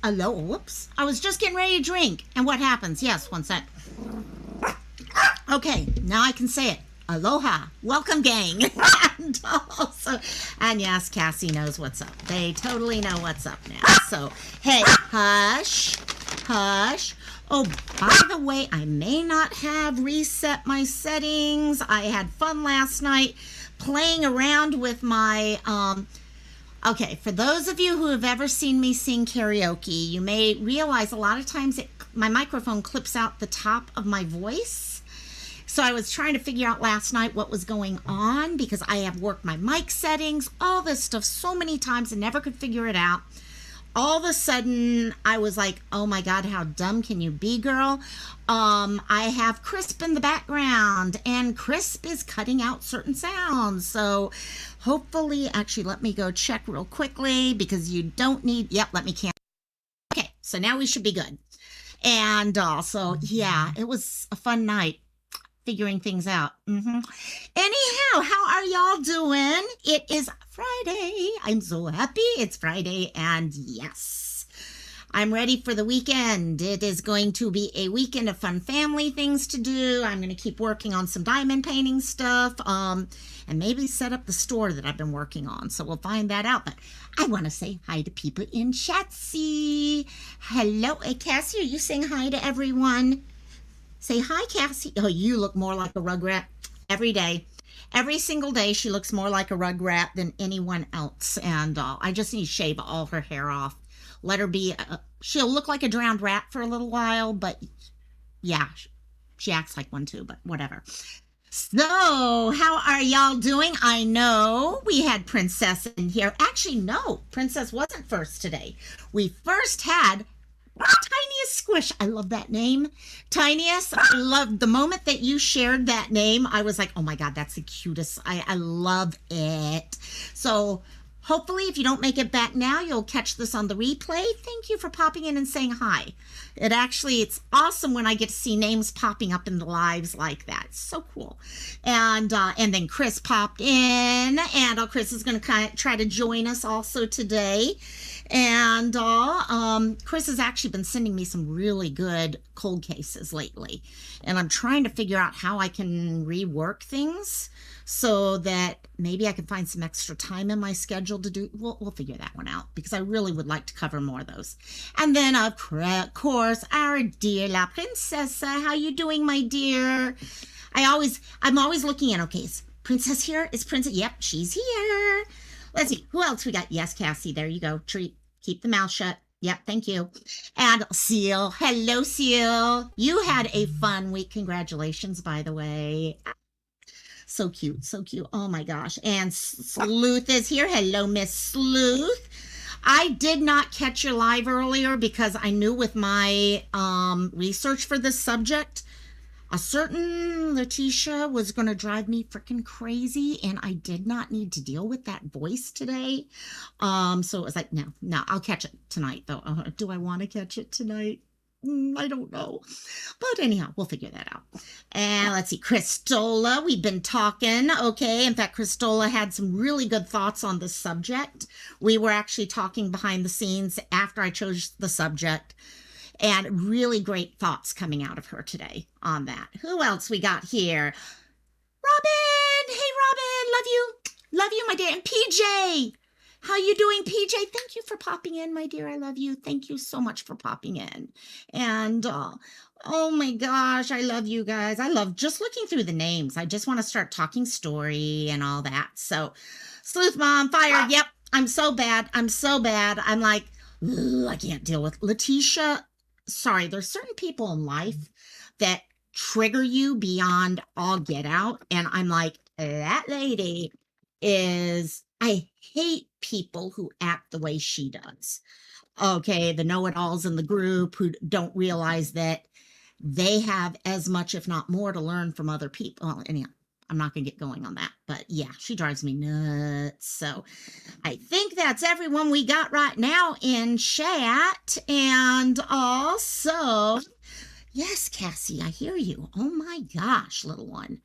Hello, whoops. I was just getting ready to drink. And what happens? Yes, one sec. Okay, now I can say it. Aloha. Welcome, gang. and yes, Cassie knows what's up. They totally know what's up now. So, hey, hush, hush. Oh, by the way, I may not have reset my settings. I had fun last night playing around with my, okay, for those of you who have ever seen me sing karaoke, you may realize a lot of times my microphone clips out the top of my voice. So I was trying to figure out last night what was going on because I have worked my mic settings, all this stuff so many times and never could figure it out. All of a sudden, I was like, oh my God, how dumb can you be, girl? I have Crisp in the background, and Crisp is cutting out certain sounds. So hopefully, actually, let me go check real quickly because you don't need, yep, let me cancel. Okay, so now we should be good. And so, yeah, it was a fun night figuring things out. Anyhow, how are y'all doing? It is Friday. I'm so happy it's Friday, and yes, I'm ready for the weekend. It is going to be a weekend of fun family things to do. I'm going to keep working on some diamond painting stuff, and maybe set up the store that I've been working on. So we'll find that out. But I want to say hi to people in Chatsy. Hello, hey, Cassie, are you saying hi to everyone? Say hi, Cassie. Oh, you look more like a rugrat every day. Every single day, she looks more like a rugrat than anyone else. And I just need to shave all her hair off. Let her be. She'll look like a drowned rat for a little while, but yeah, she acts like one too, but whatever. So, how are y'all doing? I know we had Princess in here. Actually, no, Princess wasn't first today. We first had Tiniest Squish. I love that name. Tiniest. I love the moment that you shared that name. I was like, oh my God, that's the cutest. I love it. So hopefully if you don't make it back now, you'll catch this on the replay. Thank you for popping in and saying hi. It's awesome when I get to see names popping up in the lives like that. It's so cool. And then Chris popped in, and Chris is going to try to join us also today. And Chris has actually been sending me some really good cold cases lately, and I'm trying to figure out how I can rework things so that maybe I can find some extra time in my schedule to do. We'll figure that one out because I really would like to cover more of those. And then of course our dear La Princesa. How you doing, my dear? I'm always looking at, okay, is Princess here? Is Princess? Yep, she's here. Let's see, who else we got? Yes, Cassie, there you go. Treat, keep the mouth shut. Yep, thank you. And Seal, hello, Seal. You had a fun week. Congratulations, by the way. So cute, so cute. Oh my gosh. And Sleuth is here. Hello, Miss Sleuth. I did not catch your live earlier because I knew with my research for this subject, a certain Letitia was going to drive me freaking crazy, and I did not need to deal with that voice today. So it was like, no, I'll catch it tonight, though. Do I want to catch it tonight? I don't know. But anyhow, we'll figure that out. And let's see, Christola, we've been talking. Okay, in fact, Christola had some really good thoughts on this subject. We were actually talking behind the scenes after I chose the subject. And really great thoughts coming out of her today on that. Who else we got here? Robin! Hey, Robin! Love you. Love you, my dear. And PJ! How you doing, PJ? Thank you for popping in, my dear. I love you. Thank you so much for popping in. And, oh my gosh, I love you guys. I love just looking through the names. I just want to start talking story and all that. So, Sleuth Mom, fired. Yep, I'm so bad. I'm so bad. I'm like, I can't deal with Letitia. Sorry, there's certain people in life that trigger you beyond all get out. And I'm like, that lady is, I hate people who act the way she does. Okay, the know-it-alls in the group who don't realize that they have as much, if not more, to learn from other people. Well, anyhow, I'm not going to get going on that. But yeah, she drives me nuts. So I think that's everyone we got right now in chat. And also, yes, Cassie, I hear you. Oh my gosh, little one.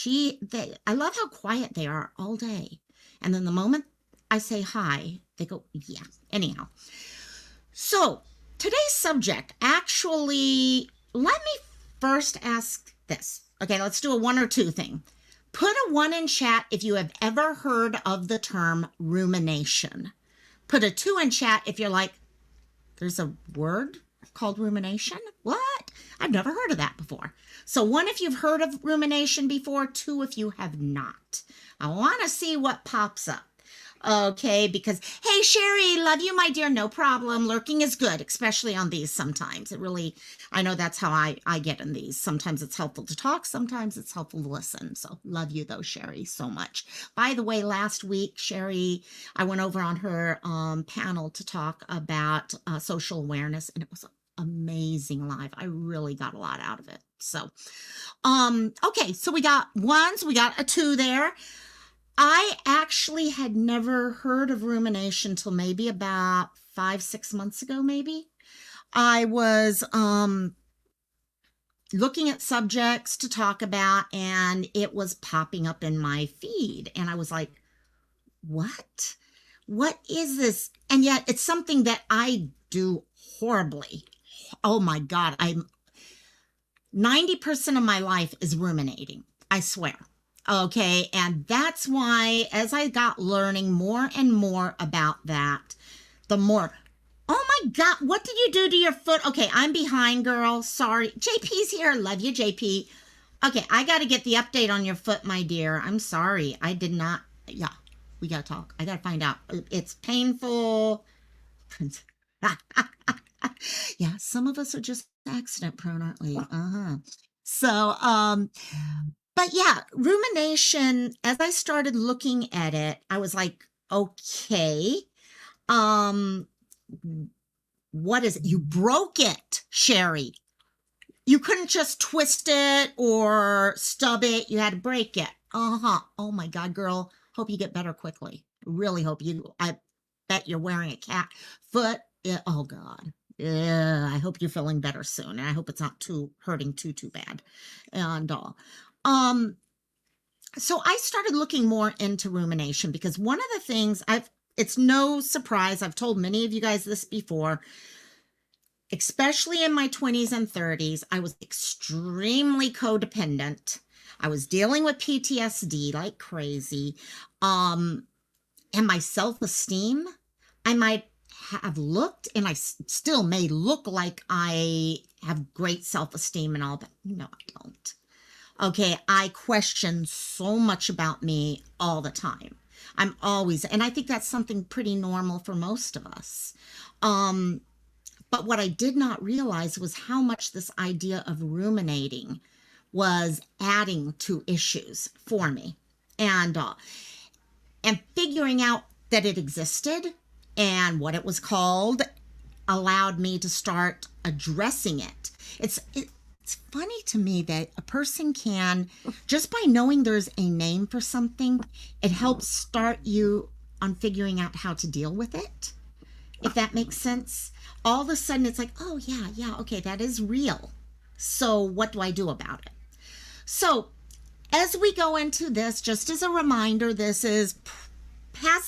I love how quiet they are all day. And then the moment I say hi, they go, yeah. Anyhow. So today's subject, actually, let me first ask this. Okay, let's do a 1 or 2 thing. Put a 1 in chat if you have ever heard of the term rumination. Put a 2 in chat if you're like, there's a word called rumination? What? I've never heard of that before. So 1 if you've heard of rumination before, 2 if you have not. I want to see what pops up. Okay, because, hey, Sherry, love you, my dear, no problem. Lurking is good, especially on these sometimes. It really, I know that's how I get in these. Sometimes it's helpful to talk, sometimes it's helpful to listen. So love you, though, Sherry, so much. By the way, last week, Sherry, I went over on her panel to talk about social awareness, and it was amazing live. I really got a lot out of it. So, okay, so we got 1s, we got a 2 there. I actually had never heard of rumination till maybe about 5-6 months ago, maybe. I was looking at subjects to talk about, and it was popping up in my feed. And I was like, what? What is this? And yet it's something that I do horribly. Oh my God. 90% of my life is ruminating. I swear. Okay, and that's why as I got learning more and more about that, the more, oh my God, what did you do to your foot? Okay, I'm behind, girl. Sorry. JP's here. Love you, JP. Okay, I got to get the update on your foot, my dear. I'm sorry. I did not. Yeah, we got to talk. I got to find out. It's painful. Yeah, some of us are just accident prone, aren't we? So, but yeah, rumination, as I started looking at it, I was like, okay, what is it? You broke it, Sherry. You couldn't just twist it or stub it. You had to break it. Oh my God, girl. Hope you get better quickly. Really hope you, I bet you're wearing a cat foot. Oh God. Yeah, I hope you're feeling better soon. And I hope it's not hurting too bad. And so I started looking more into rumination because one of the things it's no surprise, I've told many of you guys this before, especially in my 20s and 30s, I was extremely codependent. I was dealing with PTSD like crazy. And my self-esteem, I might have looked, and I still may look like I have great self-esteem and all, but no, I don't. Okay, I question so much about me all the time. I'm always, and I think that's something pretty normal for most of us. But what I did not realize was how much this idea of ruminating was adding to issues for me. And figuring out that it existed and what it was called allowed me to start addressing it. It's funny to me that a person can, just by knowing there's a name for something, it helps start you on figuring out how to deal with it, if that makes sense. All of a sudden it's like, oh yeah, okay, that is real. So what do I do about it? So as we go into this, just as a reminder, this has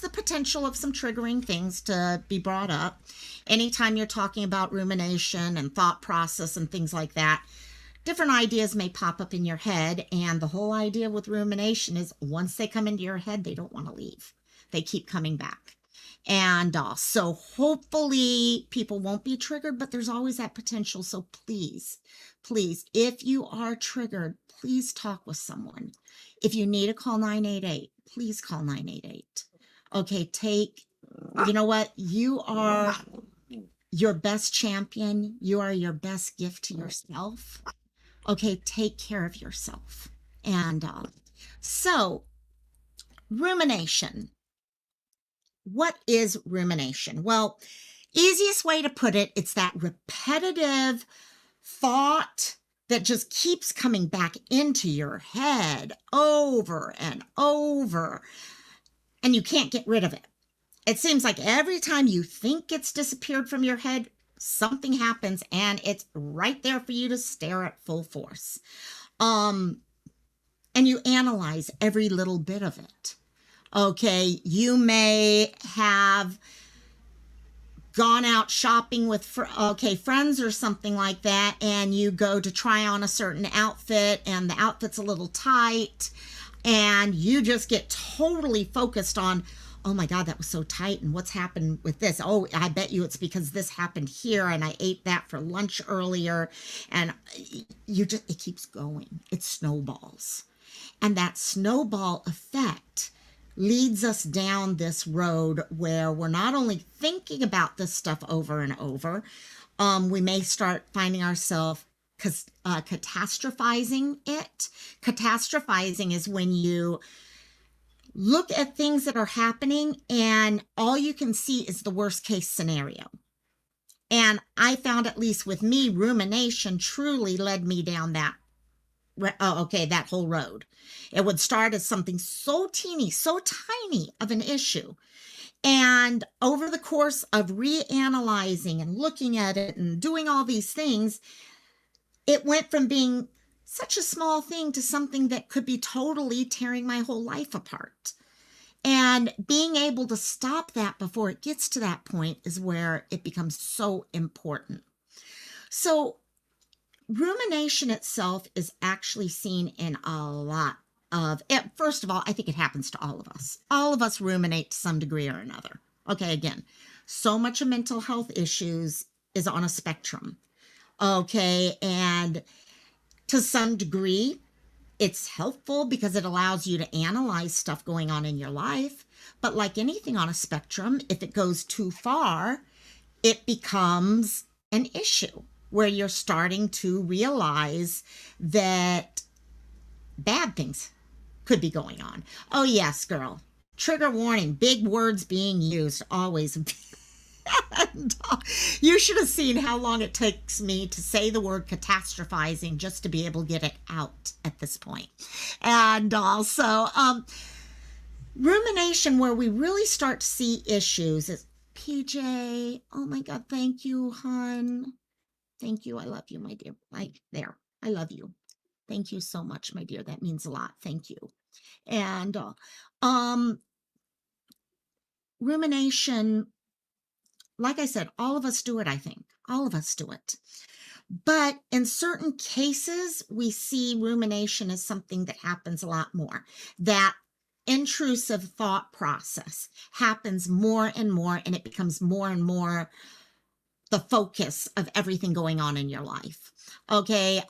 the potential of some triggering things to be brought up. Anytime you're talking about rumination and thought process and things like that, different ideas may pop up in your head. And the whole idea with rumination is once they come into your head, they don't want to leave. They keep coming back. And so hopefully people won't be triggered, but there's always that potential. So please, if you are triggered, please talk with someone. If you need to call 988, please call 988. Okay, you know what? You are your best champion. You are your best gift to yourself. Okay, take care of yourself. And so rumination. What is rumination? Well, easiest way to put it, it's that repetitive thought that just keeps coming back into your head over and over, and you can't get rid of it. It seems like every time you think it's disappeared from your head, something happens and it's right there for you to stare at full force. And you analyze every little bit of it. Okay, you may have gone out shopping with friends or something like that, and you go to try on a certain outfit and the outfit's a little tight, and you just get totally focused on, oh my God, that was so tight, and what's happened with this? Oh, I bet you it's because this happened here, and I ate that for lunch earlier. And it keeps going. It snowballs. And that snowball effect leads us down this road where we're not only thinking about this stuff over and over, we may start finding ourselves catastrophizing it. Catastrophizing is when you look at things that are happening and all you can see is the worst case scenario. And I found, at least with me, rumination truly led me down that whole road. It would start as something so teeny, so tiny of an issue. And over the course of reanalyzing and looking at it and doing all these things, it went from being such a small thing to something that could be totally tearing my whole life apart. And being able to stop that before it gets to that point is where it becomes so important. So rumination itself is actually seen in a lot of it. First of all, I think it happens to all of us. All of us ruminate to some degree or another. Okay, again, so much of mental health issues is on a spectrum. Okay, and to some degree, it's helpful because it allows you to analyze stuff going on in your life. But like anything on a spectrum, if it goes too far, it becomes an issue where you're starting to realize that bad things could be going on. Oh, yes, girl. Trigger warning, big words being used, always. And you should have seen how long it takes me to say the word catastrophizing just to be able to get it out at this point. And also, rumination, where we really start to see issues, is PJ. Oh my God, thank you, hon. Thank you. I love you, my dear. I love you. Thank you so much, my dear. That means a lot. Thank you. And rumination, like I said, all of us do it, I think. All of us do it. But in certain cases, we see rumination as something that happens a lot more. That intrusive thought process happens more and more, and it becomes more and more the focus of everything going on in your life. Okay,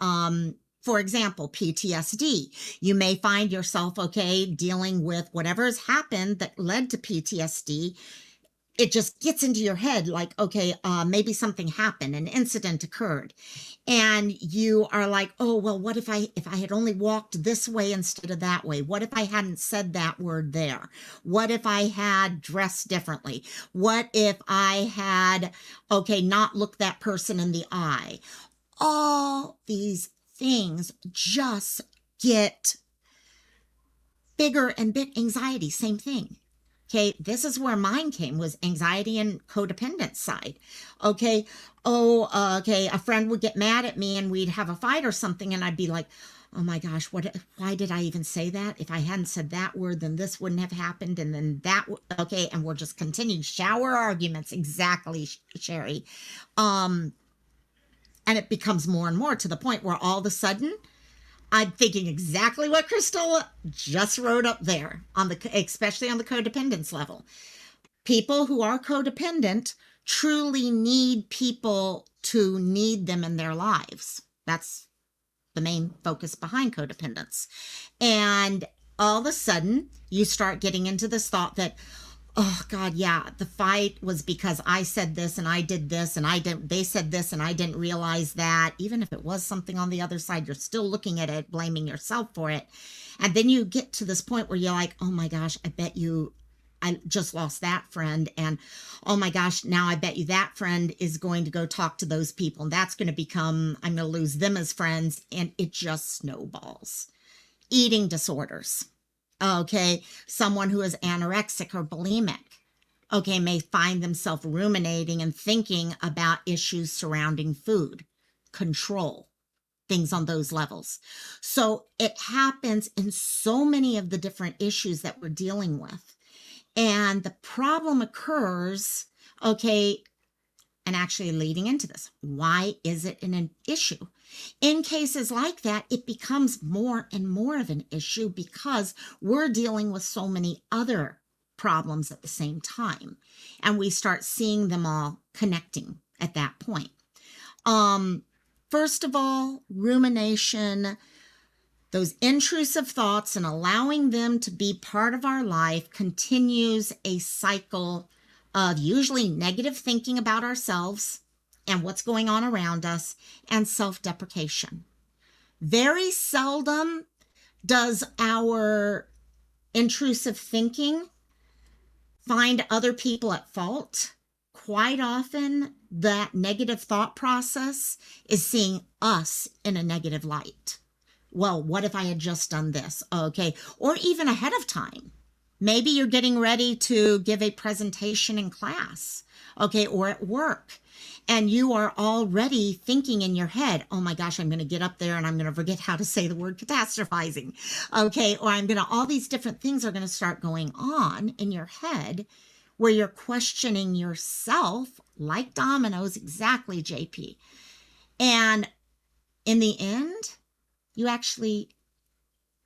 for example, PTSD. You may find yourself, dealing with whatever has happened that led to PTSD. It just gets into your head like, maybe something happened, an incident occurred. And you are like, oh, well, what if I had only walked this way instead of that way? What if I hadn't said that word there? What if I had dressed differently? What if I had, not looked that person in the eye? All these things just get bigger and big. Anxiety, same thing. Okay, this is where mine came, was anxiety and codependent side. A friend would get mad at me and we'd have a fight or something, and I'd be like, oh my gosh, why did I even say that? If I hadn't said that word, then this wouldn't have happened, and then that, and we'll just continue shower arguments. Exactly, Sherry. And it becomes more and more to the point where all of a sudden, I'm thinking exactly what Crystal just wrote up there, especially on the codependence level. People who are codependent truly need people to need them in their lives. That's the main focus behind codependence. And all of a sudden, you start getting into this thought that, oh God, yeah, the fight was because I said this and I did this and they said this and I didn't realize that. Even if it was something on the other side, you're still looking at it, blaming yourself for it. And then you get to this point where you're like, oh my gosh, I just lost that friend. And oh my gosh, now I bet you that friend is going to go talk to those people. And that's going to become, I'm going to lose them as friends. And it just snowballs. Eating disorders. Someone who is anorexic or bulimic, may find themselves ruminating and thinking about issues surrounding food, control, things on those levels. So it happens in so many of the different issues that we're dealing with. And the problem occurs, and actually leading into this. Why is it an issue? In cases like that, it becomes more and more of an issue because we're dealing with so many other problems at the same time. And we start seeing them all connecting at that point. First of all, rumination, those intrusive thoughts and allowing them to be part of our life continues a cycle of usually negative thinking about ourselves and what's going on around us and self-deprecation. Very seldom does our intrusive thinking find other people at fault. Quite often, that negative thought process is seeing us in a negative light. Well, what if I had just done this? Okay. Or even ahead of time. Maybe you're getting ready to give a presentation in class, okay, or at work, and you are already thinking in your head, oh my gosh, I'm going to get up there and I'm going to forget how to say the word catastrophizing, okay, or all these different things are going to start going on in your head where you're questioning yourself like dominoes, exactly, JP. And in the end, you actually,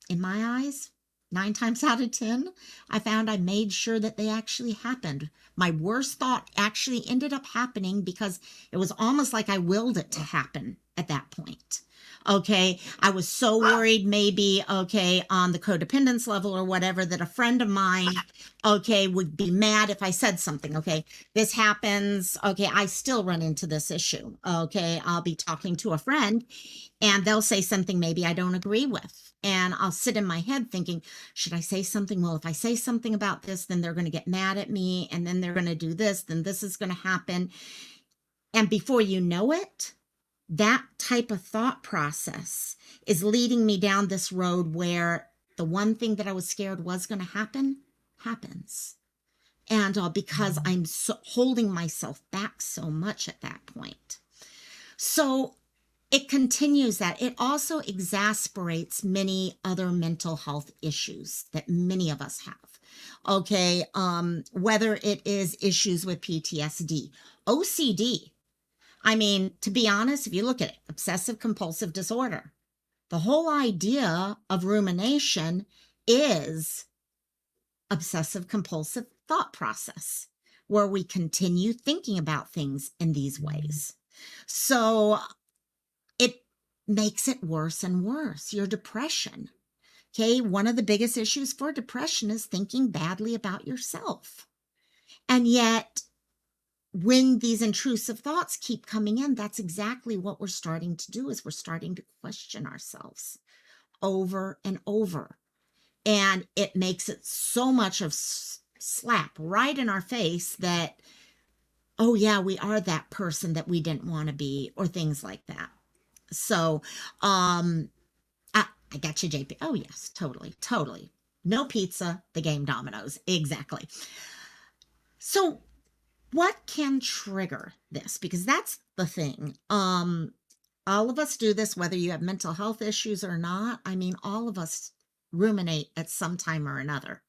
in my eyes, 9 times out of 10, I found I made sure that they actually happened. My worst thought actually ended up happening because it was almost like I willed it to happen at that point. Okay, I was so worried maybe, okay, on the codependence level or whatever, that a friend of mine, okay, would be mad if I said something. Okay, this happens. Okay, I still run into this issue. Okay, I'll be talking to a friend and they'll say something maybe I don't agree with. And I'll sit in my head thinking, should I say something? Well, if I say something about this, then they're going to get mad at me. And then they're going to do this. Then this is going to happen. And before you know it, that type of thought process is leading me down this road where the one thing that I was scared was going to happen, happens. And because I'm holding myself back so much at that point. So it continues that. It also exasperates many other mental health issues that many of us have. Okay, whether it is issues with PTSD, OCD. I mean, to be honest, if you look at it, obsessive compulsive disorder, the whole idea of rumination is obsessive compulsive thought process, where we continue thinking about things in these ways. So it makes it worse and worse. Your depression. Okay, one of the biggest issues for depression is thinking badly about yourself. And yet, when these intrusive thoughts keep coming in, that's exactly what we're starting to do, is we're starting to question ourselves over and over. And it makes it so much of slap right in our face that, oh yeah, we are that person that we didn't want to be, or things like that. So, I got you, JP. Oh yes, totally, totally. No pizza, the game dominoes. Exactly. So what can trigger this? Because that's the thing. All of us do this, whether you have mental health issues or not. I mean, all of us ruminate at some time or another.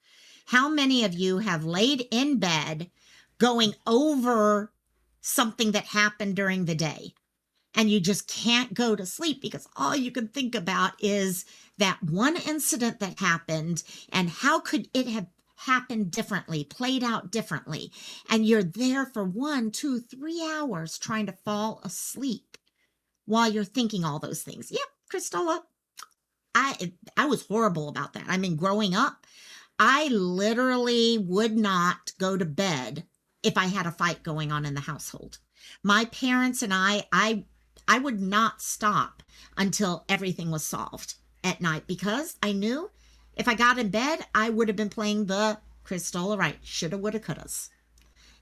How many of you have laid in bed going over something that happened during the day, and you just can't go to sleep because all you can think about is that one incident that happened and how could it have happened differently, played out differently, and you're there for 1, 2, 3 hours trying to fall asleep while you're thinking all those things. Yep, Christola, I was horrible about that. I mean, growing up, I literally would not go to bed if I had a fight going on in the household. My parents and I would not stop until everything was solved at night, because I knew if I got in bed, I would have been playing the Christola right, shoulda, woulda, couldas.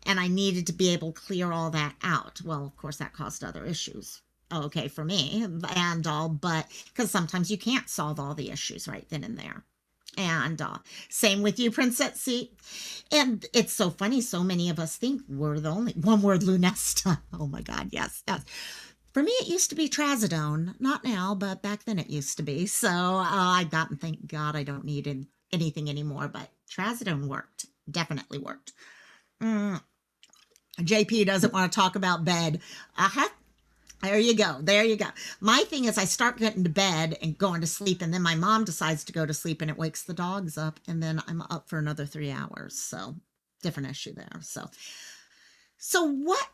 And I needed to be able to clear all that out. Well, of course, that caused other issues, okay, for me and all, but because sometimes you can't solve all the issues right then and there. And same with you, Princess C. And it's so funny, so many of us think we're the only one word Lunesta. Oh my God, yes, yes. For me, it used to be trazodone. Not now, but back then it used to be. So I got, and thank God I don't need anything anymore. But trazodone worked. Definitely worked. JP doesn't want to talk about bed. Uh-huh. There you go. There you go. My thing is I start getting to bed and going to sleep, and then my mom decides to go to sleep and it wakes the dogs up, and then I'm up for another 3 hours. So different issue there. So what?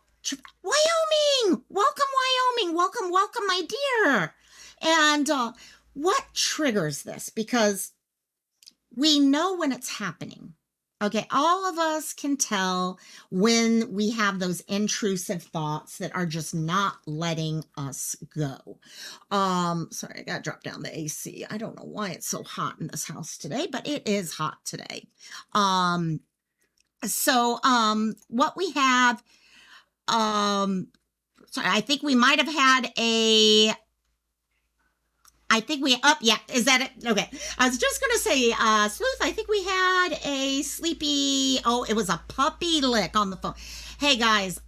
Wyoming! Welcome, Wyoming! Welcome, welcome, my dear. And what triggers this? Because we know when it's happening. Okay, all of us can tell when we have those intrusive thoughts that are just not letting us go. Sorry, I got to drop down the AC. I don't know why it's so hot in this house today, but it is hot today. What we have, sorry, I think we might have had yeah, is that it? Okay. I was just going to say, Sleuth, I think we had a sleepy, it was a puppy lick on the phone. Hey guys,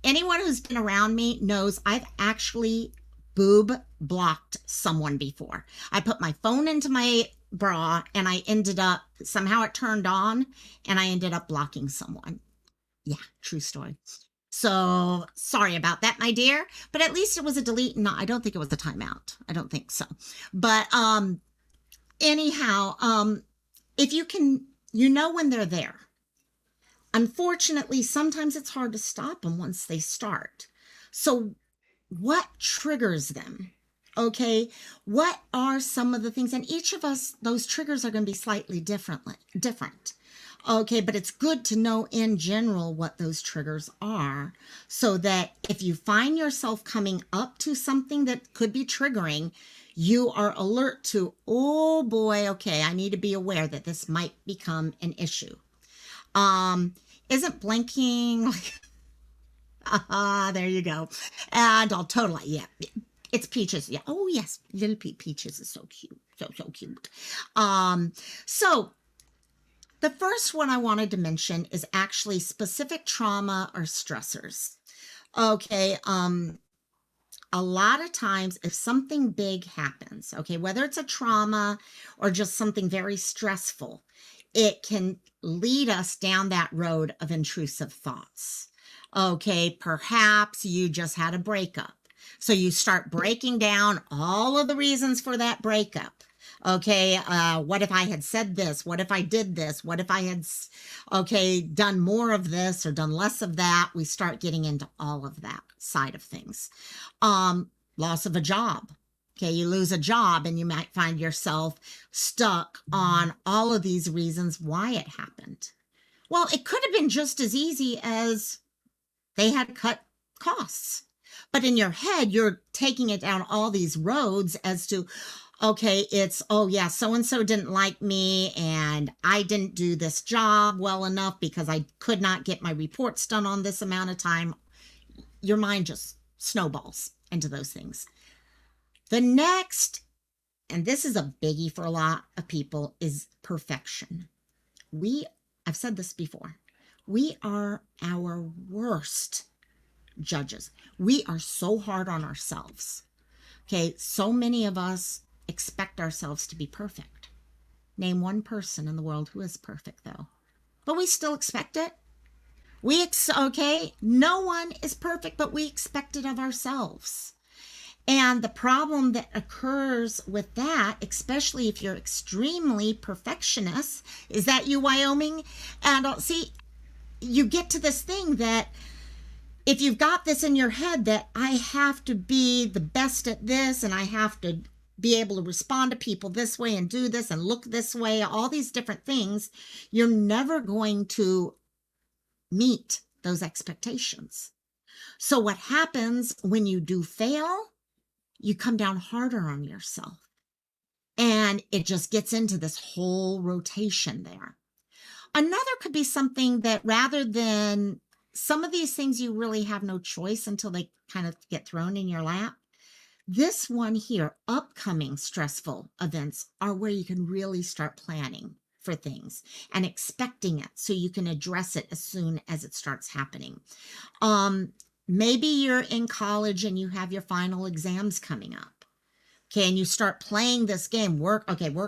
anyone who's been around me knows I've actually boob blocked someone before. I put my phone into my bra and I ended up, somehow it turned on and I ended up blocking someone. Yeah, true story. So sorry about that, my dear, but at least it was a delete. No, I don't think it was a timeout. I don't think so. But anyhow, if you can, when they're there. Unfortunately, sometimes it's hard to stop them once they start. So what triggers them? Okay, what are some of the things? And each of us, those triggers are going to be slightly different. Okay, but it's good to know in general what those triggers are so that if you find yourself coming up to something that could be triggering, you are alert to, oh boy, okay, I need to be aware that this might become an issue. Isn't blinking like, there you go. And I'll totally, yeah, it's Peaches. Yeah, oh yes, little Peaches is so cute, so cute. So the first one I wanted to mention is actually specific trauma or stressors. Okay, a lot of times if something big happens, okay, whether it's a trauma or just something very stressful, it can lead us down that road of intrusive thoughts. Okay, perhaps you just had a breakup. So you start breaking down all of the reasons for that breakup. Okay, what if I had said this? What if I did this? What if I had, done more of this or done less of that? We start getting into all of that side of things. Loss of a job. Okay, you lose a job and you might find yourself stuck on all of these reasons why it happened. Well, it could have been just as easy as they had cut costs. But in your head, you're taking it down all these roads as to, okay, it's, oh yeah, so-and-so didn't like me and I didn't do this job well enough because I could not get my reports done on this amount of time. Your mind just snowballs into those things. The next, and this is a biggie for a lot of people, is perfection. I've said this before, we are our worst judges. We are so hard on ourselves. Okay, so many of us expect ourselves to be perfect. Name one person in the world who is perfect, though. But we still expect it. No one is perfect, but we expect it of ourselves. And the problem that occurs with that, especially if you're extremely perfectionist, is that you, Wyoming, and you get to this thing that if you've got this in your head that I have to be the best at this and I have to be able to respond to people this way and do this and look this way, all these different things, you're never going to meet those expectations. So what happens when you do fail? You come down harder on yourself. And it just gets into this whole rotation there. Another could be something that rather than some of these things, you really have no choice until they kind of get thrown in your lap. This one here, upcoming stressful events, are where you can really start planning for things and expecting it so you can address it as soon as it starts happening. Maybe you're in college and you have your final exams coming up. Okay, and you start playing this game, work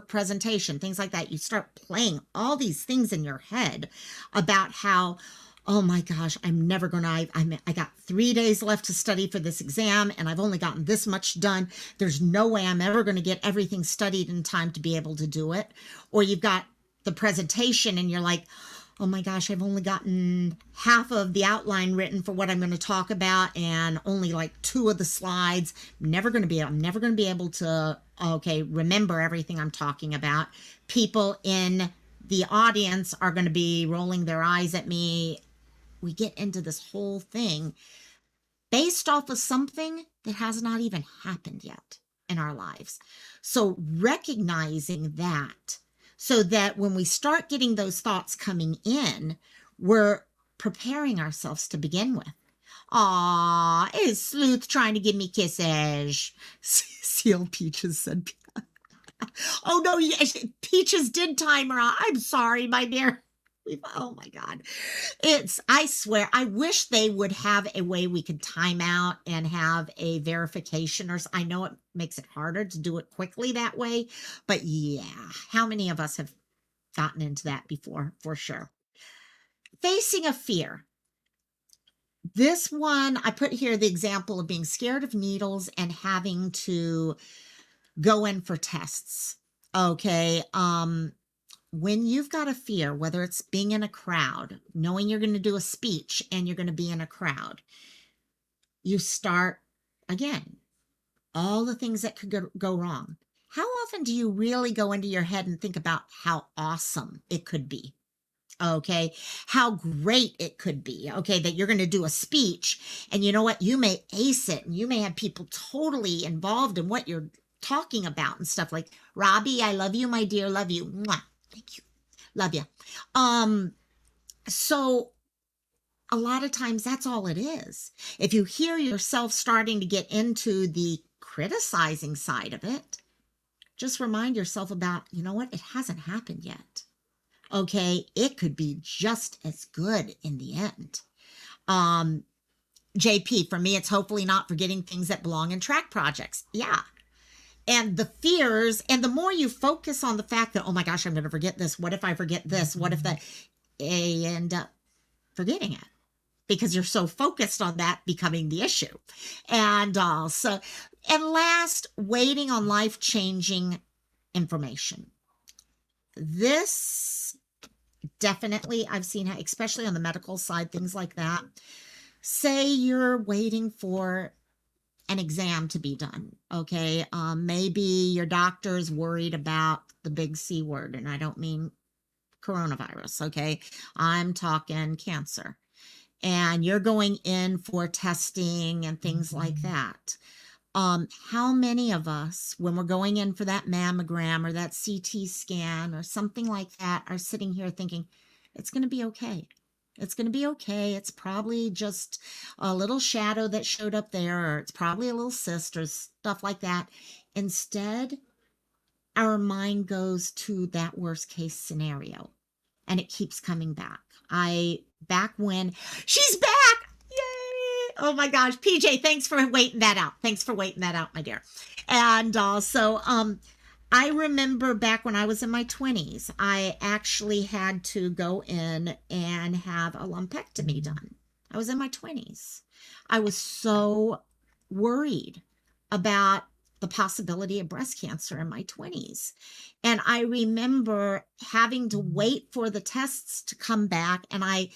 presentation, things like that. You start playing all these things in your head about how, oh my gosh, I'm never going to, I got 3 days left to study for this exam and I've only gotten this much done. There's no way I'm ever going to get everything studied in time to be able to do it. Or you've got the presentation and you're like, oh my gosh, I've only gotten half of the outline written for what I'm going to talk about and only like 2 of the slides. I'm never going to be able to, okay, remember everything I'm talking about. People in the audience are going to be rolling their eyes at me. We get into this whole thing based off of something that has not even happened yet in our lives. So recognizing that, so that when we start getting those thoughts coming in, we're preparing ourselves to begin with. Aw, is Sleuth trying to give me kisses? Seal Peaches said. Oh no, Peaches did time her out. I'm sorry, my dear. Oh my God. I swear, I wish they would have a way we could time out and have a verification, or I know it makes it harder to do it quickly that way, but yeah, how many of us have gotten into that before? For sure. Facing a fear. This one, I put here the example of being scared of needles and having to go in for tests. Okay. When you've got a fear, whether it's being in a crowd, knowing you're going to do a speech and you're going to be in a crowd, you start, again, all the things that could go wrong. How often do you really go into your head and think about how awesome it could be? Okay, how great it could be, okay, that you're going to do a speech and you know what, you may ace it and you may have people totally involved in what you're talking about and stuff like, Robbie, I love you, my dear, love you. Mwah. Thank you. Love you. So a lot of times that's all it is. If you hear yourself starting to get into the criticizing side of it, just remind yourself about, you know what? It hasn't happened yet. Okay. It could be just as good in the end. JP, for me, it's hopefully not forgetting things that belong in track projects. Yeah. And the fears, and the more you focus on the fact that, oh my gosh, I'm going to forget this. What if I forget this? What if that? You end up forgetting it because you're so focused on that becoming the issue. And last, waiting on life-changing information. This definitely, I've seen, especially on the medical side, things like that. Say you're waiting for an exam to be done. Okay. Maybe your doctor's worried about the big C word, and I don't mean coronavirus. Okay. I'm talking cancer, and you're going in for testing and things like that. How many of us, when we're going in for that mammogram or that CT scan or something like that, are sitting here thinking, it's going to be okay. It's going to be okay. It's probably just a little shadow that showed up there, or it's probably a little cyst or stuff like that. Instead, our mind goes to that worst case scenario and it keeps coming back. Back when she's back. Yay. Oh my gosh. PJ, thanks for waiting that out. Thanks for waiting that out, my dear. And also, I remember back when I was in my 20s, I actually had to go in and have a lumpectomy done. I was in my 20s. I was so worried about the possibility of breast cancer in my 20s. And I remember having to wait for the tests to come back. And I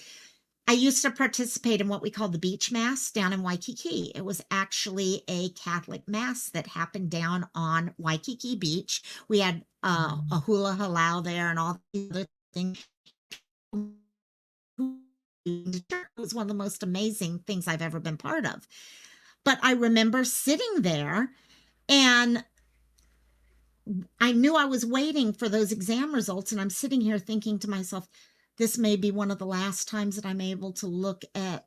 used to participate in what we call the beach mass down in Waikiki. It was actually a Catholic mass that happened down on Waikiki Beach. We had a hula halau there and all the other things. It was one of the most amazing things I've ever been part of. But I remember sitting there and I knew I was waiting for those exam results, and I'm sitting here thinking to myself, this may be one of the last times that I'm able to look at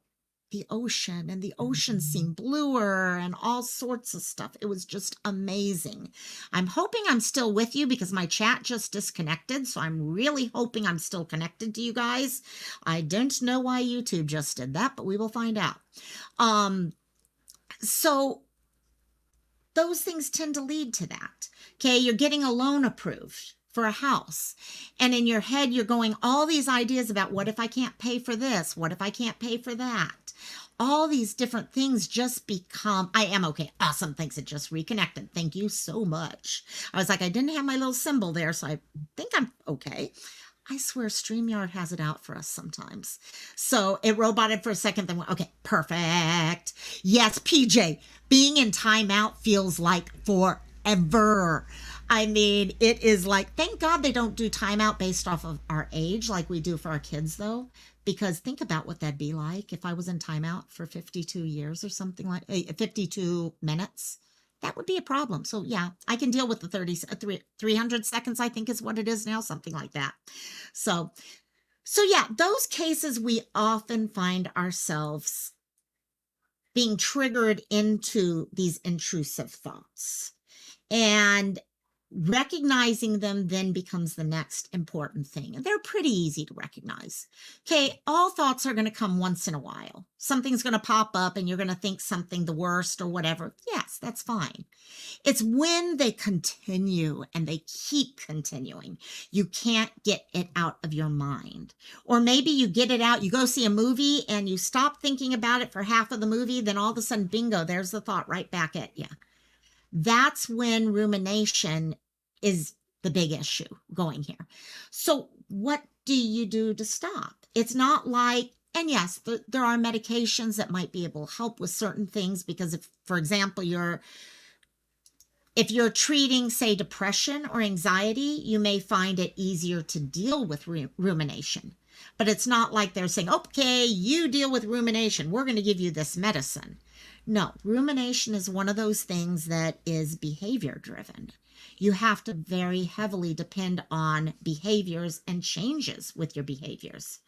the ocean, and the ocean seemed bluer and all sorts of stuff. It was just amazing. I'm hoping I'm still with you because my chat just disconnected. So I'm really hoping I'm still connected to you guys. I don't know why YouTube just did that, but we will find out. So those things tend to lead to that. Okay. You're getting a loan approved for a house. And in your head, you're going all these ideas about what if I can't pay for this? What if I can't pay for that? All these different things just become, I am okay. Awesome. Thanks. It just reconnected. Thank you so much. I was like, I didn't have my little symbol there, so I think I'm okay. I swear StreamYard has it out for us sometimes. So it roboted for a second, then went, okay, perfect. Yes, PJ, being in timeout feels like forever. I mean, it is like, thank God they don't do timeout based off of our age like we do for our kids, though. Because think about what that'd be like if I was in timeout for 52 years or something like 52 minutes. That would be a problem. So yeah, I can deal with the 300 seconds, I think is what it is now, something like that. So yeah, those cases we often find ourselves being triggered into these intrusive thoughts. And recognizing them then becomes the next important thing. And they're pretty easy to recognize. Okay, all thoughts are going to come once in a while. Something's going to pop up and you're going to think something the worst or whatever. Yes, that's fine. It's when they continue and they keep continuing. You can't get it out of your mind. Or maybe you get it out, you go see a movie and you stop thinking about it for half of the movie, then all of a sudden, bingo, there's the thought right back at you. That's when rumination is the big issue going here. So what do you do to stop? It's not like, and yes, there are medications that might be able to help with certain things, because if, for example, if you're treating, say, depression or anxiety, you may find it easier to deal with rumination. But it's not like they're saying, okay, you deal with rumination, we're going to give you this medicine. No, rumination is one of those things that is behavior driven. You have to very heavily depend on behaviors and changes with your behaviors.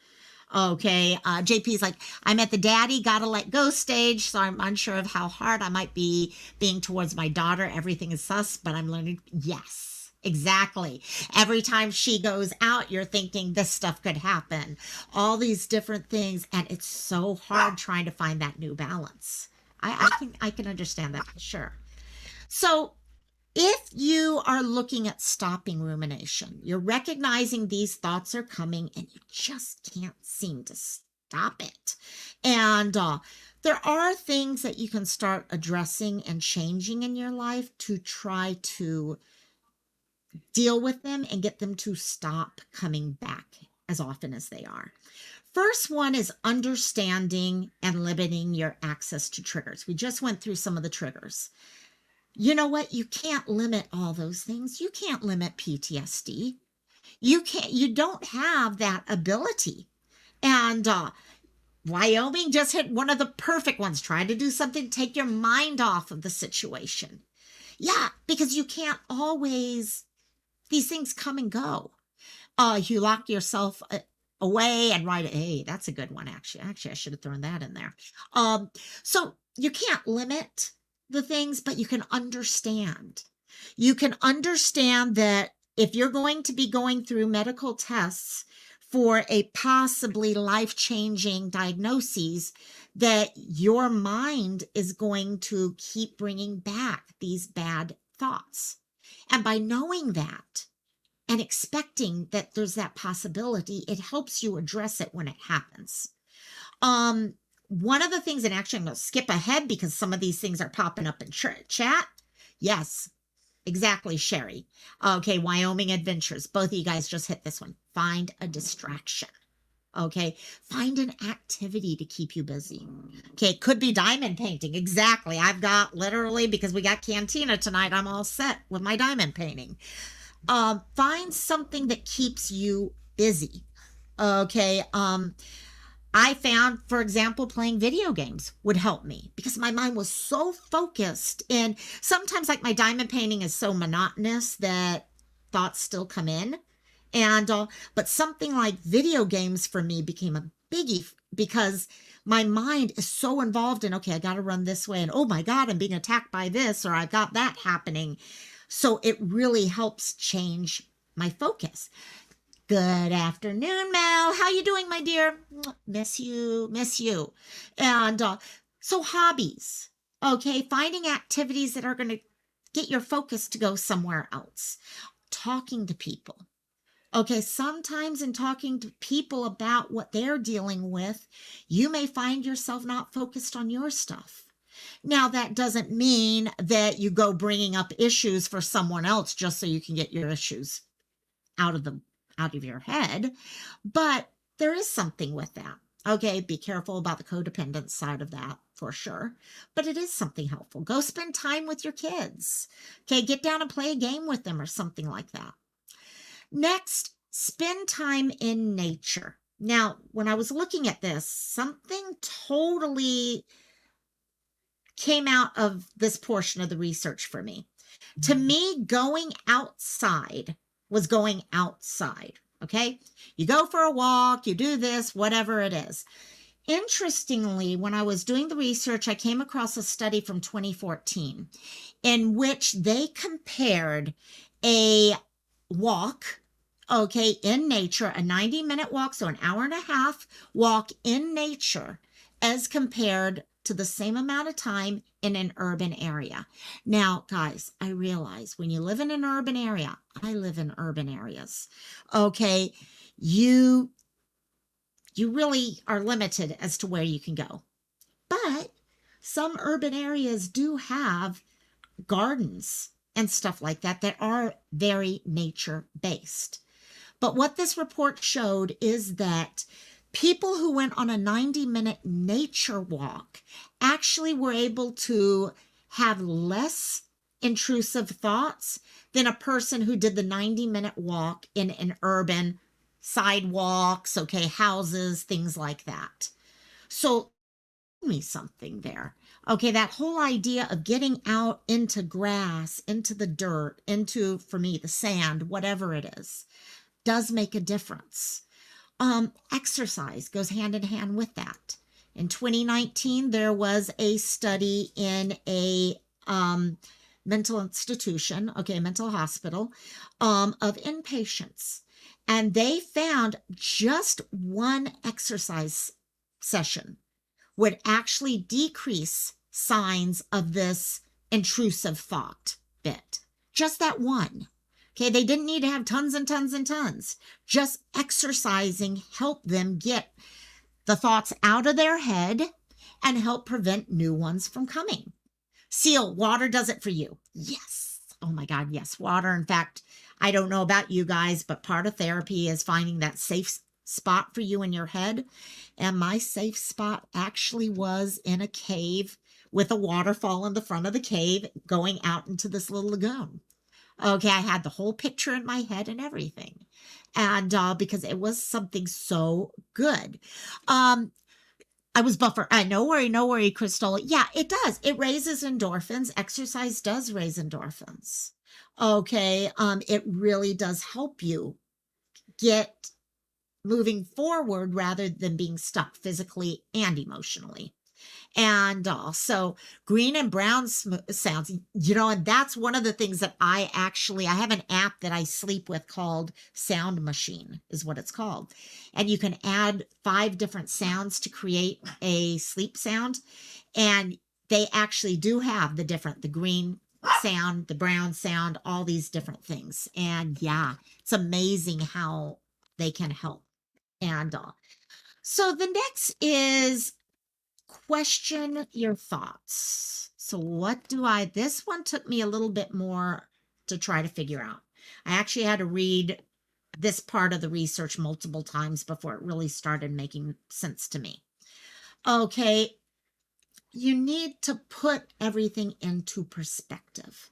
Okay, JP's like, I'm at the daddy gotta let go stage, so I'm unsure of how hard I might be being towards my daughter. Everything is sus, but I'm learning. Yes, exactly. Every time she goes out, you're thinking this stuff could happen. All these different things, and it's so hard trying to find that new balance. I can understand that for sure. So if you are looking at stopping rumination, you're recognizing these thoughts are coming and you just can't seem to stop it. And there are things that you can start addressing and changing in your life to try to deal with them and get them to stop coming back as often as they are. First one is understanding and limiting your access to triggers. We just went through some of the triggers. You know what? You can't limit all those things. You can't limit PTSD. You don't have that ability. And Wyoming just hit one of the perfect ones. Try to do something to take your mind off of the situation. Yeah, because you can't always, these things come and go. You lock yourself away and write, hey, that's a good one, actually. Actually, I should have thrown that in there. So you can't limit the things, but you can understand. You can understand that if you're going to be going through medical tests for a possibly life-changing diagnosis, that your mind is going to keep bringing back these bad thoughts. And by knowing that and expecting that there's that possibility, it helps you address it when it happens. One of the things, and actually I'm going to skip ahead because some of these things are popping up in chat. Yes, exactly, Sherry. Okay, Wyoming Adventures. Both of you guys just hit this one. Find a distraction. Okay, find an activity to keep you busy. Okay, it could be diamond painting. Exactly. I've got literally, because we got Cantina tonight, I'm all set with my diamond painting. Find something that keeps you busy. Okay, I found, for example, playing video games would help me because my mind was so focused. And sometimes, like, my diamond painting is so monotonous that thoughts still come in. And but something like video games for me became a biggie because my mind is so involved in, okay, I got to run this way, and oh my God, I'm being attacked by this, or I got that happening. So it really helps change my focus. Good afternoon, Mel. How you doing, my dear? Miss you, miss you. And so hobbies, okay? Finding activities that are going to get your focus to go somewhere else. talking to people. Okay, sometimes in talking to people about what they're dealing with, you may find yourself not focused on your stuff. Now, that doesn't mean that you go bringing up issues for someone else just so you can get your issues out of your head, but there is something with that. Okay, be careful about the codependent side of that for sure, but it is something helpful. Go spend time with your kids. Okay, get down and play a game with them or something like that. Next, spend time in nature. Now, when I was looking at this, something totally came out of this portion of the research for me. To me, going outside was going outside. Okay, you go for a walk, you do this, whatever it is. Interestingly, when I was doing the research, I came across a study from 2014 in which they compared a walk, okay, in nature, a 90-minute walk, so an hour and a half walk in nature, as compared to the same amount of time in an urban area. Now, guys, I realize when you live in an urban area, I live in urban areas, okay, you really are limited as to where you can go. But some urban areas do have gardens and stuff like that that are very nature-based. But what this report showed is that people who went on a 90-minute nature walk actually were able to have less intrusive thoughts than a person who did the 90-minute walk in an urban sidewalks, okay, houses, things like that. So, me something there. Okay, that whole idea of getting out into grass, into the dirt, into, for me, the sand, whatever it is, does make a difference. Exercise goes hand in hand with that. In 2019, there was a study in a mental institution, okay, mental hospital, of inpatients. And they found just one exercise session would actually decrease signs of this intrusive thought bit. Just that one. Okay, they didn't need to have tons and tons and tons. Just exercising helped them get the thoughts out of their head and help prevent new ones from coming. Seal, water does it for you. Yes. Oh my God, yes, water. In fact, I don't know about you guys, but part of therapy is finding that safe spot for you in your head. And my safe spot actually was in a cave with a waterfall in the front of the cave going out into this little lagoon. Okay, I had the whole picture in my head and everything. And because it was something so good. I was buffer. No worry, Crystal. Yeah, it does. It raises endorphins. Exercise does raise endorphins. Okay, it really does help you get moving forward rather than being stuck physically and emotionally. And also green and brown sounds, and that's one of the things that I have an app that I sleep with called Sound Machine is what it's called. And you can add 5 different sounds to create a sleep sound. And they actually do have the green sound, the brown sound, all these different things. And yeah, it's amazing how they can help. And so the next is question your thoughts. So this one took me a little bit more to try to figure out. I actually had to read this part of the research multiple times before it really started making sense to me. Okay, you need to put everything into perspective.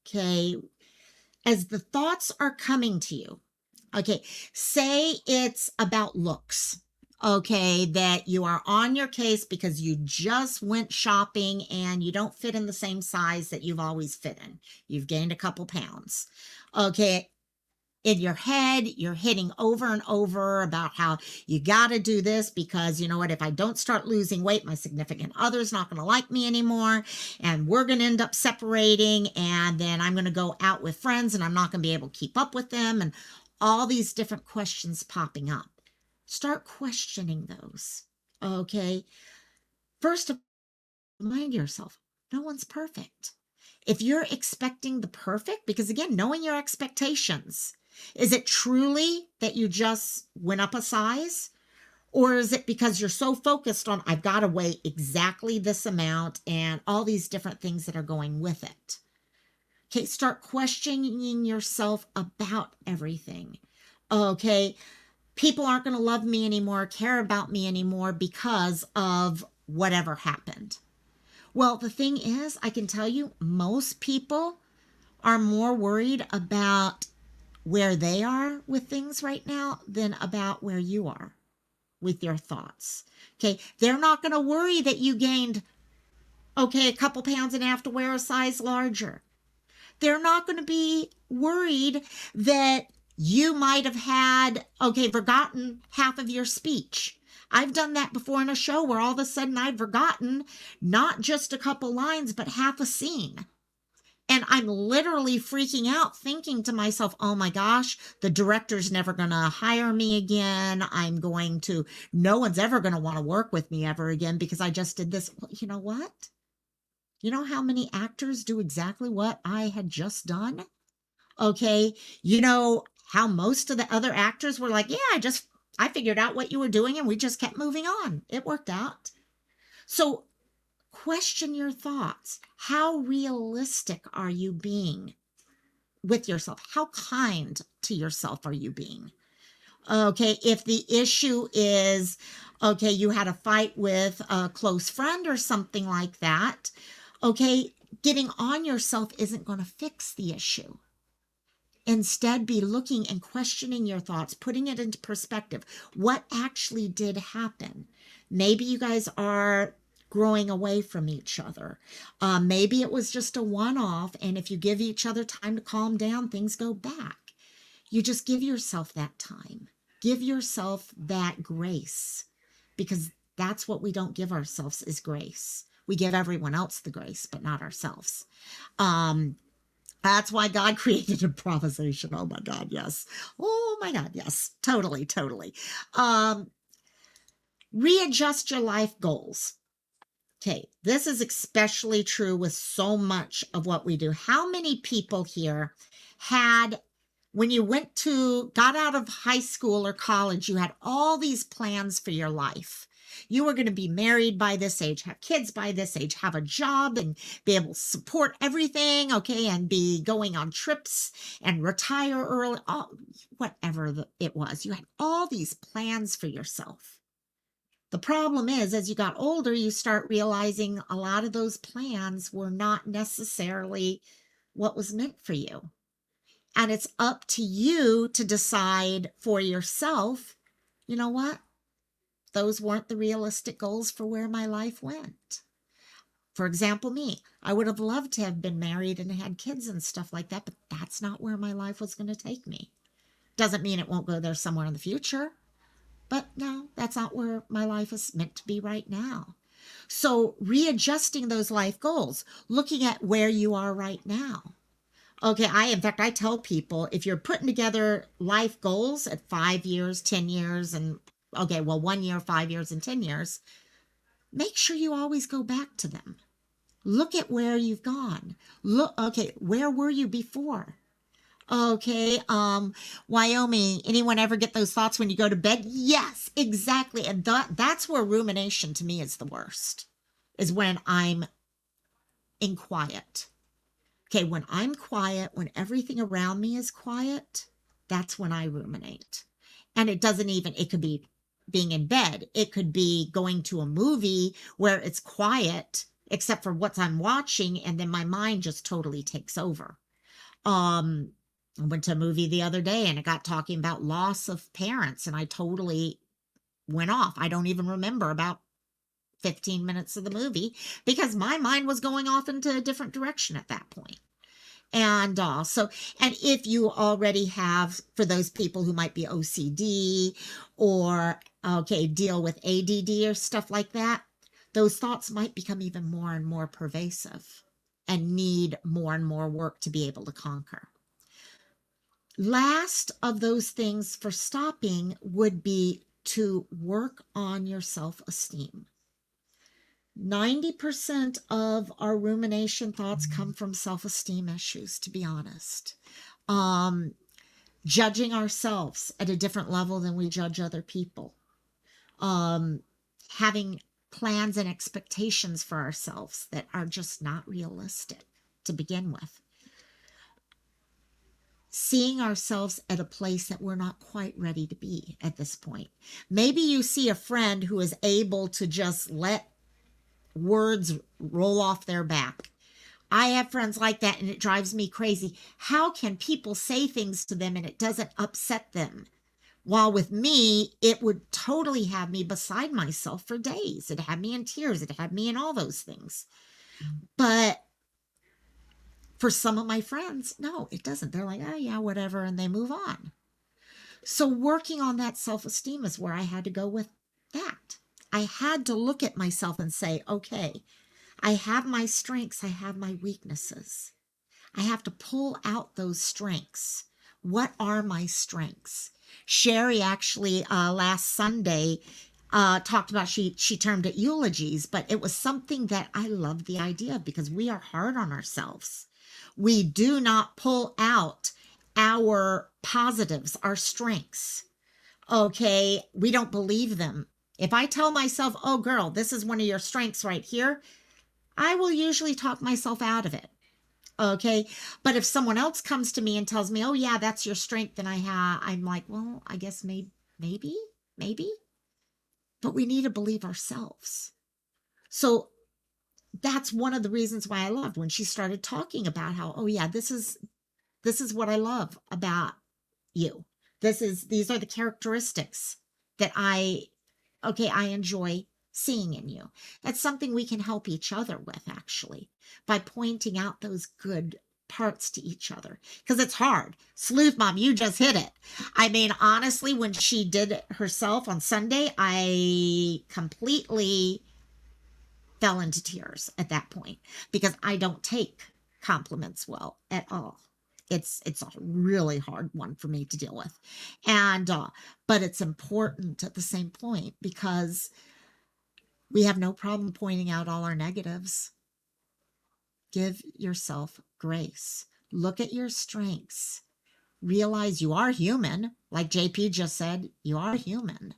Okay, as the thoughts are coming to you, okay, say it's about looks. Okay, that you are on your case because you just went shopping and you don't fit in the same size that you've always fit in. You've gained a couple pounds. Okay, in your head, you're hitting over and over about how you got to do this because, you know what, if I don't start losing weight, my significant other's not going to like me anymore, and we're going to end up separating, and then I'm going to go out with friends and I'm not going to be able to keep up with them, and all these different questions popping up. Start questioning those, okay? First of all, remind yourself, no one's perfect. If you're expecting the perfect, because again, knowing your expectations, is it truly that you just went up a size? Or is it because you're so focused on, I've got to weigh exactly this amount and all these different things that are going with it? Okay, start questioning yourself about everything. Okay, people aren't going to love me anymore, care about me anymore because of whatever happened. Well, the thing is, I can tell you, most people are more worried about where they are with things right now than about where you are with your thoughts. Okay, they're not going to worry that you gained, okay, a couple pounds and have to wear a size larger. They're not going to be worried that you might have had, okay, forgotten half of your speech. I've done that before in a show where all of a sudden I'd forgotten not just a couple lines, but half a scene. And I'm literally freaking out, thinking to myself, oh my gosh, the director's never going to hire me again. No one's ever going to want to work with me ever again because I just did this. Well, you know what? You know how many actors do exactly what I had just done? Okay. You know how most of the other actors were like, yeah, I figured out what you were doing and we just kept moving on. It worked out. So question your thoughts. How realistic are you being with yourself? How kind to yourself are you being? Okay, if the issue is, okay, you had a fight with a close friend or something like that, okay, getting on yourself isn't going to fix the issue. Instead, be looking and questioning your thoughts, putting it into perspective. What actually did happen? Maybe you guys are growing away from each other. Maybe it was just a one-off, and if you give each other time to calm down, things go back. You just give yourself that time. Give yourself that grace, because that's what we don't give ourselves is grace. We give everyone else the grace, but not ourselves. That's why God created improvisation. Oh my God, yes. Oh my God, yes. Totally, totally. Readjust your life goals. Okay, this is especially true with so much of what we do. How many people here had, when you got out of high school or college, you had all these plans for your life? You were going to be married by this age, have kids by this age, have a job and be able to support everything, okay, and be going on trips and retire early, whatever it was. You had all these plans for yourself. The problem is, as you got older, you start realizing a lot of those plans were not necessarily what was meant for you. And it's up to you to decide for yourself, you know what? Those weren't the realistic goals for where my life went. For example, me, I would have loved to have been married and had kids and stuff like that, but that's not where my life was going to take me. Doesn't mean it won't go there somewhere in the future, but no, that's not where my life is meant to be right now. So readjusting those life goals, looking at where you are right now. Okay, in fact, I tell people, if you're putting together life goals at 5 years, 10 years, and 1 year, 5 years, and 10 years, make sure you always go back to them. Look at where you've gone. Where were you before? Okay, Wyoming, anyone ever get those thoughts when you go to bed? Yes, exactly. And that's where rumination to me is the worst, is when I'm in quiet. Okay, when I'm quiet, when everything around me is quiet, that's when I ruminate. And it could be being in bed. It could be going to a movie where it's quiet, except for what I'm watching, and then my mind just totally takes over. I went to a movie the other day and it got talking about loss of parents, and I totally went off. I don't even remember about 15 minutes of the movie because my mind was going off into a different direction at that point. And if you already have, for those people who might be OCD or, deal with ADD or stuff like that, those thoughts might become even more and more pervasive and need more and more work to be able to conquer. Last of those things for stopping would be to work on your self-esteem. 90% of our rumination thoughts come from self-esteem issues, to be honest. Judging ourselves at a different level than we judge other people. Having plans and expectations for ourselves that are just not realistic to begin with. Seeing ourselves at a place that we're not quite ready to be at this point. Maybe you see a friend who is able to just let words roll off their back. I have friends like that, and it drives me crazy. How can people say things to them and it doesn't upset them? While with me, it would totally have me beside myself for days. It had me in tears. It had me in all those things. But for some of my friends, no, it doesn't. They're like, oh yeah, whatever, and they move on. So working on that self-esteem is where I had to go with that. I had to look at myself and say, okay, I have my strengths, I have my weaknesses. I have to pull out those strengths. What are my strengths? Sherry actually last Sunday talked about, she termed it eulogies, but it was something that I loved the idea of, because we are hard on ourselves. We do not pull out our positives, our strengths. Okay, we don't believe them. If I tell myself, oh girl, this is one of your strengths right here, I will usually talk myself out of it. Okay, but if someone else comes to me and tells me, oh yeah, that's your strength, then I'm like, well, I guess maybe. But we need to believe ourselves. So that's one of the reasons why I loved when she started talking about how, oh yeah, this is what I love about you. These are the characteristics that I enjoy seeing in you. That's something we can help each other with, actually, by pointing out those good parts to each other, because it's hard. Sleuth Mom, you just hit it. I mean, honestly, when she did it herself on Sunday, I completely fell into tears at that point, because I don't take compliments well at all. It's a really hard one for me to deal with. And but it's important at the same point, because we have no problem pointing out all our negatives. Give yourself grace. Look at your strengths. Realize you are human. Like JP just said, you are human.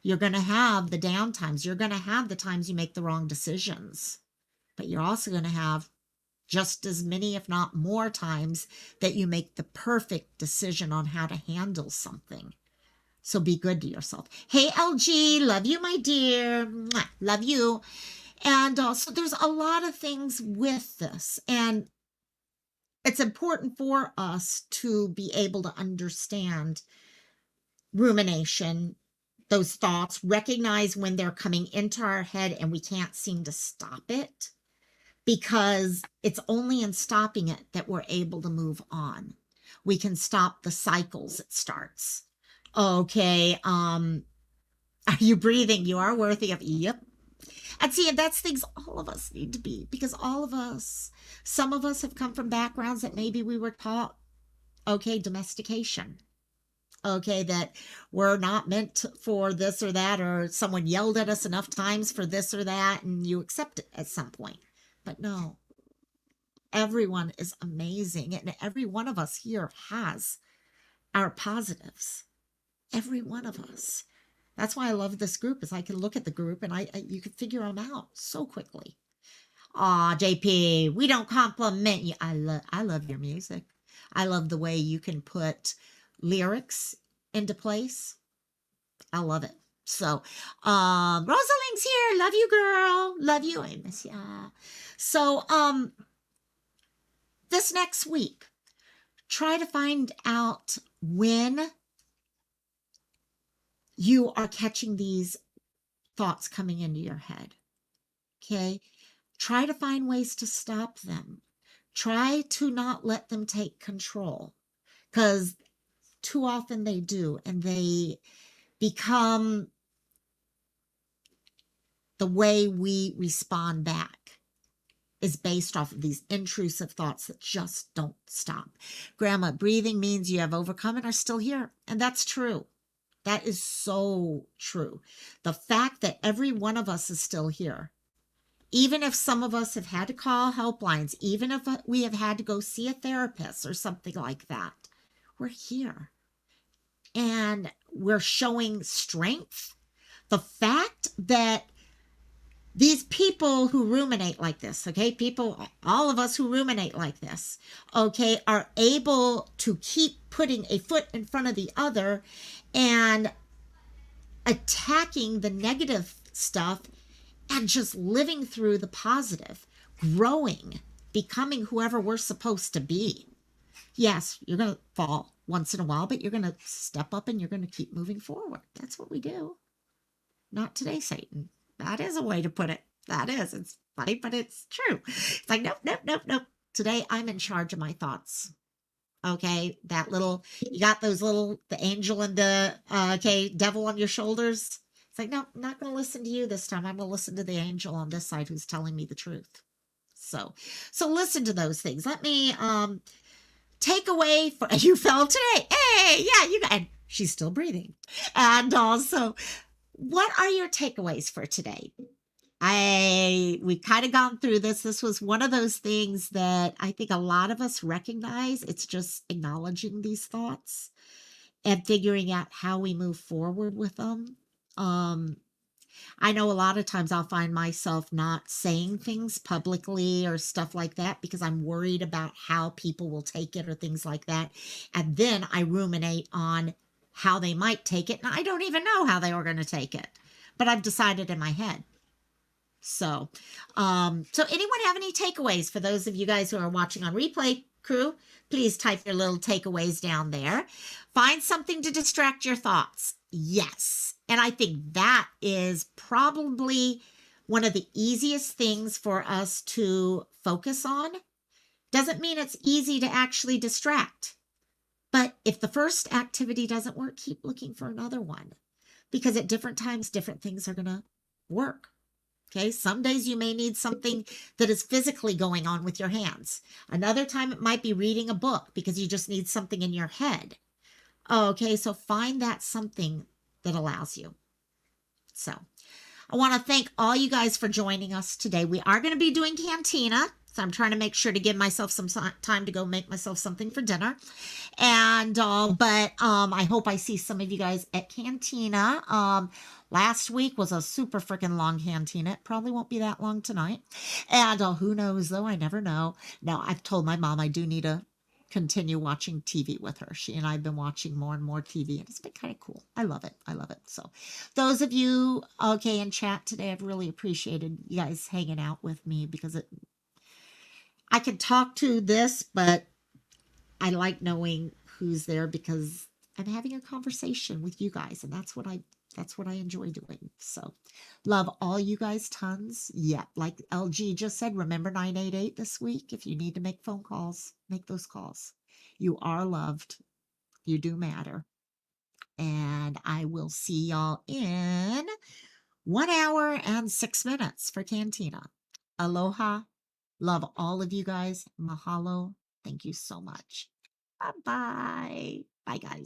You're going to have the down times. You're going to have the times you make the wrong decisions. But you're also going to have just as many, if not more times, that you make the perfect decision on how to handle something. So be good to yourself. Hey, LG, love you, my dear. Mwah, love you. And so there's a lot of things with this. And it's important for us to be able to understand rumination, those thoughts, recognize when they're coming into our head and we can't seem to stop it, because it's only in stopping it that we're able to move on. We can stop the cycles it starts. Okay, are you breathing? You are worthy of, yep. And see, that's things all of us need to be, because all of us, some of us have come from backgrounds that maybe we were taught, okay, domestication. Okay, that we're not meant for this or that, or someone yelled at us enough times for this or that, and you accept it at some point. But no, everyone is amazing, and every one of us here has our positives. Every one of us. That's why I love this group, is I can look at the group and you can figure them out so quickly. Aw, JP, we don't compliment you. I love your music. I love the way you can put lyrics into place. I love it. So, Rosalind's here. Love you, girl. Love you. I miss ya. So, this next week, try to find out when you are catching these thoughts coming into your head. Okay? Try to find ways to stop them. Try to not let them take control, because too often they do, and they become the way we respond back is based off of these intrusive thoughts that just don't stop. Grandma, breathing means you have overcome and are still here. And that's true. That is so true. The fact that every one of us is still here Even if some of us have had to call helplines, even if we have had to go see a therapist or something like that, we're here. And we're showing strength. The fact that these people who ruminate like this, okay, people, all of us who ruminate like this, okay, are able to keep putting a foot in front of the other and attacking the negative stuff and just living through the positive, growing, becoming whoever we're supposed to be. Yes, you're going to fall once in a while, but you're going to step up and you're going to keep moving forward. That's what we do. Not today, Satan. That is a way to put it. That is. It's funny, but it's true. It's like, nope, nope, nope, nope. Today, I'm in charge of my thoughts. Okay, that little, you got those little, the angel and the, devil on your shoulders. It's like, no, I'm not going to listen to you this time. I'm going to listen to the angel on this side who's telling me the truth. So listen to those things. Let me, take away for, you fell today. Hey, yeah, you got, and she's still breathing. And also, what are your takeaways for today? We kind of gone through this. This was one of those things that I think a lot of us recognize. It's just acknowledging these thoughts and figuring out how we move forward with them. I know a lot of times I'll find myself not saying things publicly or stuff like that because I'm worried about how people will take it or things like that. And then I ruminate on how they might take it. And I don't even know how they were going to take it, but I've decided in my head. So anyone have any takeaways for those of you guys who are watching on replay, crew? Please type your little takeaways down there. Find something to distract your thoughts. Yes. And I think that is probably one of the easiest things for us to focus on. Doesn't mean it's easy to actually distract. But if the first activity doesn't work, keep looking for another one. Because at different times, different things are going to work. Okay, some days you may need something that is physically going on with your hands. Another time it might be reading a book because you just need something in your head. Okay, so find that something that allows you. So I want to thank all you guys for joining us today. We are going to be doing Cantina. So I'm trying to make sure to give myself some time to go make myself something for dinner. And, I hope I see some of you guys at Cantina. Last week was a super freaking long Cantina. It probably won't be that long tonight. And who knows though? I never know. Now I've told my mom I do need to continue watching TV with her. She and I have been watching more and more TV, and it's been kind of cool. I love it. I love it. So those of you, in chat today, I've really appreciated you guys hanging out with me because I can talk to this, but I like knowing who's there because I'm having a conversation with you guys, and that's what I enjoy doing. So love all you guys tons. Yeah, like LG just said, remember 988 this week. If you need to make phone calls, make those calls. You are loved. You do matter. And I will see y'all in 1 hour and 6 minutes for Cantina. Aloha. Love all of you guys. Mahalo. Thank you so much. Bye-bye. Bye, guys.